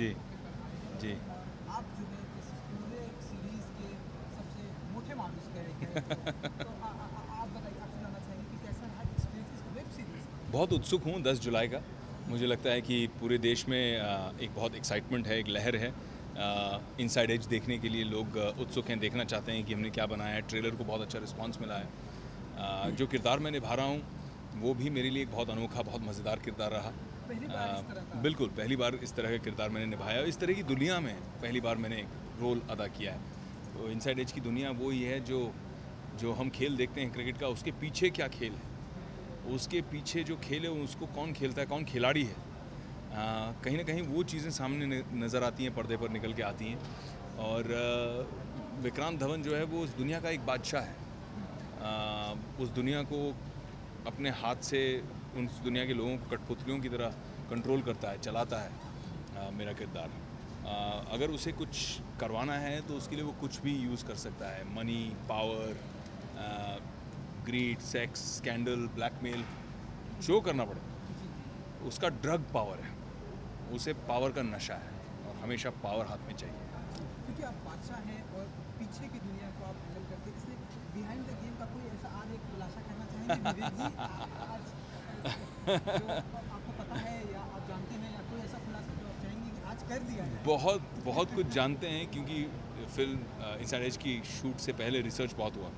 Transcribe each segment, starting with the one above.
जी, जी। आप जो है इस पूरे सीरीज़ के सबसे मोटे मानुस कैरेक्टर हैं। तो आप बताइए, आपसे जानना चाहेंगे कि कैसा रहा एक्सपीरियंस इस वेब सीरीज़ का? बहुत उत्सुक हूँ 10 जुलाई का। मुझे लगता है कि पूरे देश में एक बहुत एक्साइटमेंट है, एक लहर है। इनसाइड एज देखने के लिए लोग उत्सुक हैं, देखना चाहते हैं कि हमने क्या बनाया है। ट्रेलर को बहुत अच्छा रिस्पांस मिला है। जो किरदार मैं निभा रहा हूँ, वो भी मेरे लिए एक बहुत अनोखा, बहुत मज़ेदार किरदार रहा। पहली बार इस तरह का? बिल्कुल, पहली बार इस तरह का किरदार मैंने निभाया। इस तरह की दुनिया में पहली बार मैंने एक रोल अदा किया है। तो इनसाइड एज की दुनिया वो ही है जो जो हम खेल देखते हैं क्रिकेट का, उसके पीछे क्या खेल है, उसके पीछे जो खेल है उसको कौन खेलता है, कौन खिलाड़ी है। कहीं ना कहीं वो चीज़ें सामने नज़र आती हैं, पर्दे पर निकल के आती हैं। और विक्रांत धवन जो है वो उस दुनिया का एक बादशाह है। उस दुनिया को अपने हाथ से उस दुनिया के लोगों को कठपुतलियों की तरह कंट्रोल करता है, चलाता है मेरा किरदार। अगर उसे कुछ करवाना है तो उसके लिए वो कुछ भी यूज़ कर सकता है। Money, power, greed, sex, scandal, blackmail, show करना पड़े। उसका ड्रग पावर है, उसे पावर का नशा है और हमेशा पावर हाथ में चाहिए। क्योंकि आप बादशाह हैं और पीछे की दुनिया को आप हैंडल करते हैं, इसलिए बिहाइंड द गेम का कोई ऐसा आज एक खुलासा करना चाहेंगे विवेक जी? आज जो आपको पता है या आप जानते हैं, या कोई ऐसा खुलासा जो आप चाहेंगे कि आज कर दिया है? बहुत बहुत कुछ जानते हैं, क्योंकि फिल्म इनसाइड एज की शूट से पहले रिसर्च बहुत हुआ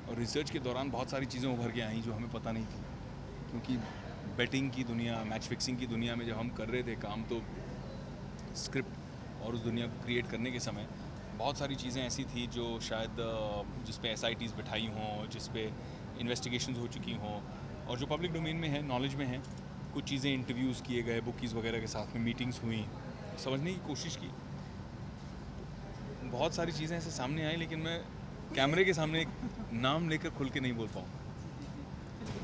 और रिसर्च के दौरान बहुत सारी चीज़ें उभर के आई जो हमें पता नहीं थी। क्योंकि बेटिंग की दुनिया, मैच फिक्सिंग की दुनिया में जब हम कर रहे थे काम, तो स्क्रिप्ट और उस दुनिया को क्रिएट करने के समय बहुत सारी चीज़ें ऐसी थी जो शायद जिस पे SITs बिठाई हों, जिस पे इन्वेस्टिगेशंस हो चुकी हों और जो पब्लिक डोमेन में है, नॉलेज में है। कुछ चीज़ें इंटरव्यूज़ किए गए, बुकीज़ वगैरह के साथ में मीटिंग्स हुई, समझने की कोशिश की। बहुत सारी चीज़ें ऐसे सामने आई, लेकिन मैं कैमरे के सामने एक नाम लेकर खुल के नहीं बोल पाऊँ।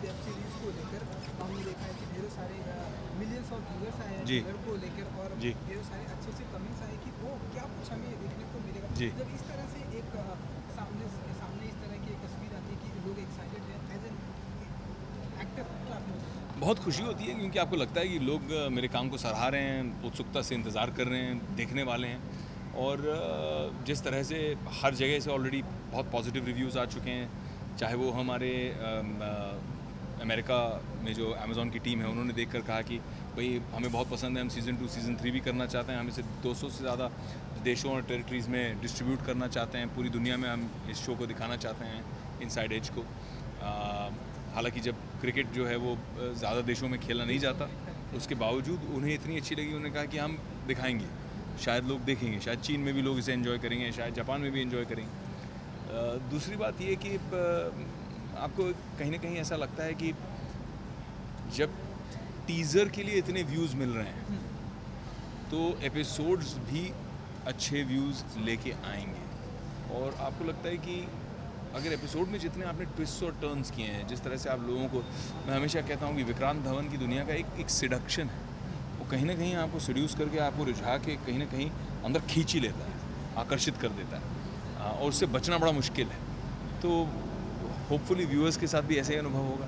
वेब सीरीज़ को लेकर हमने देखा है कि ढेरों सारे मिलियंस ऑफ व्यूअर्स आए हैं जी। ट्रेलर को लेकर, और जी। ढेरों सारे अच्छे अच्छे कमेंट्स आए कि वो क्या कुछ हमें देखने को मिलेगा। जी। जब इस तरह से एक सामने सामने इस तरह की एक तस्वीर आती है कि लोग एक्साइटेड हैं एज एन एक्टर, क्या आपको? बहुत खुशी होती है, क्योंकि आपको लगता है कि लोग मेरे काम को सराहा रहे हैं, उत्सुकता से इंतज़ार कर रहे हैं, देखने वाले हैं। और जिस तरह से हर जगह से ऑलरेडी बहुत पॉजिटिव रिव्यूज़ आ चुके हैं, चाहे वो हमारे अमेरिका में जो अमेज़ॉन की टीम है, उन्होंने देखकर कहा कि भाई हमें बहुत पसंद है, हम सीज़न 2 सीज़न 3 भी करना चाहते हैं, हम इसे 200 से ज़्यादा देशों और टेरिटरीज़ में डिस्ट्रीब्यूट करना चाहते हैं, पूरी दुनिया में हम इस शो को दिखाना चाहते हैं, इनसाइड एज को। हालांकि जब क्रिकेट जो है वो ज़्यादा देशों में खेला नहीं जाता, उसके बावजूद उन्हें इतनी अच्छी लगी, उन्होंने कहा कि हम दिखाएंगे, शायद लोग देखेंगे, शायद चीन में भी लोग इसे एंजॉय करेंगे, शायद जापान में भी एंजॉय करेंगे। दूसरी बात ये कि आपको कहीं ना कहीं ऐसा लगता है कि जब टीज़र के लिए इतने व्यूज़ मिल रहे हैं तो एपिसोड्स भी अच्छे व्यूज़ लेके आएंगे। और आपको लगता है कि अगर एपिसोड में जितने आपने ट्विस्ट और टर्न्स किए हैं, जिस तरह से आप लोगों को, मैं हमेशा कहता हूँ कि विक्रांत धवन की दुनिया का एक सिडक्शन है, वो कहीं ना कहीं आपको सिड्यूस करके, आपको रिझा के कहीं ना कहीं अंदर खींच ही लेता है, आकर्षित कर देता है और उससे बचना बड़ा मुश्किल है। तो होपफुली व्यूअर्स के साथ भी ऐसे ही अनुभव होगा।